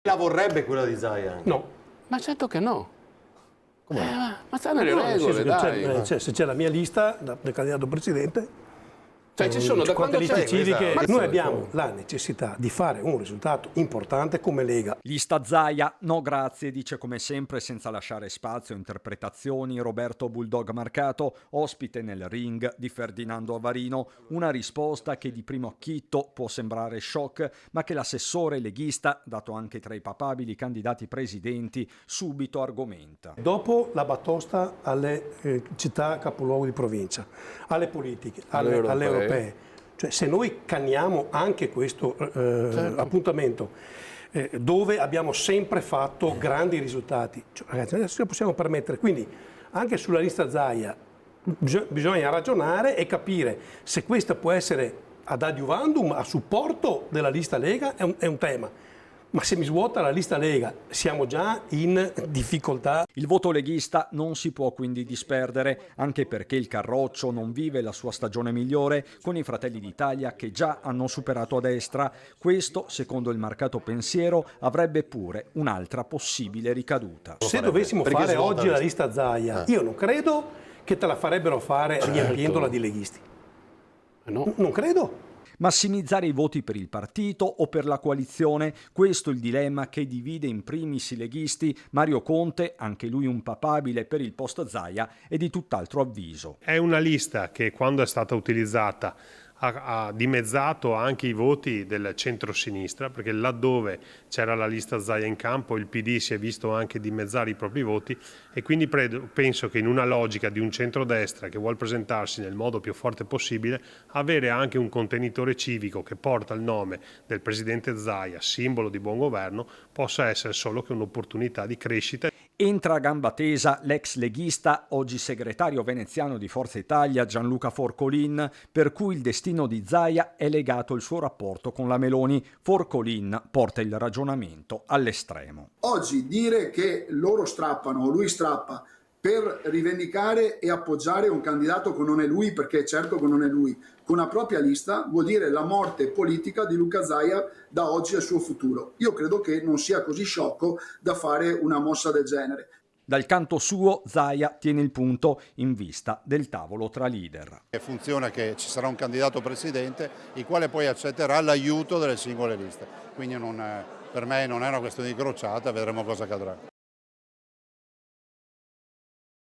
La vorrebbe quella di Zaia? No. Ma certo che no. Ma sta No, nelle nel senso regole, che se c'è la mia lista del candidato presidente, Cioè ci sono da quante quando liste c'è civiche, questa- noi abbiamo la necessità di fare un risultato importante come Lega. Lista Zaia, no grazie, dice come sempre senza lasciare spazio a interpretazioni Roberto Bulldog Marcato, ospite nel ring di Ferdinando Avarino, una risposta che di primo acchitto può sembrare shock, ma che l'assessore leghista, dato anche tra i papabili candidati presidenti, subito argomenta. Dopo la batosta alle città capoluogo di provincia, alle politiche, alle europee. Cioè se noi canniamo anche questo appuntamento dove abbiamo sempre fatto grandi risultati, cioè, ragazzi, adesso ce la possiamo permettere, quindi anche sulla lista Zaia bisogna ragionare e capire se questa può essere ad adiuvandum, a supporto della lista Lega, è un tema. Ma se mi svuota la lista Lega siamo già in difficoltà. Il voto leghista non si può quindi disperdere, anche perché il Carroccio non vive la sua stagione migliore con i Fratelli d'Italia che già hanno superato a destra. Questo, secondo il marcato pensiero, avrebbe pure un'altra possibile ricaduta. Se dovessimo fare oggi la lista Zaia, io non credo che te la farebbero fare riempiendola di leghisti. No. Non credo. Massimizzare i voti per il partito o per la coalizione, questo è il dilemma che divide in primis i leghisti. Mario Conte, anche lui un papabile per il post Zaia, è di tutt'altro avviso. È una lista che quando è stata utilizzata ha dimezzato anche i voti del centro-sinistra, perché laddove c'era la lista Zaia in campo il PD si è visto anche dimezzare i propri voti e quindi penso che in una logica di un centrodestra che vuole presentarsi nel modo più forte possibile, avere anche un contenitore civico che porta il nome del presidente Zaia, simbolo di buon governo, possa essere solo che un'opportunità di crescita. Entra a gamba tesa l'ex leghista, oggi segretario veneziano di Forza Italia, Gianluca Forcolin, per cui il destino di Zaia è legato al suo rapporto con la Meloni. Forcolin porta il ragionamento all'estremo. Oggi dire che loro strappano o lui strappa per rivendicare e appoggiare un candidato che non è lui, perché certo che non è lui, con una propria lista, vuol dire la morte politica di Luca Zaia da oggi al suo futuro. Io credo che non sia così sciocco da fare una mossa del genere. Dal canto suo, Zaia tiene il punto in vista del tavolo tra leader. Funziona che ci sarà un candidato presidente, il quale poi accetterà l'aiuto delle singole liste. Quindi per me non è una questione di crociata, vedremo cosa accadrà.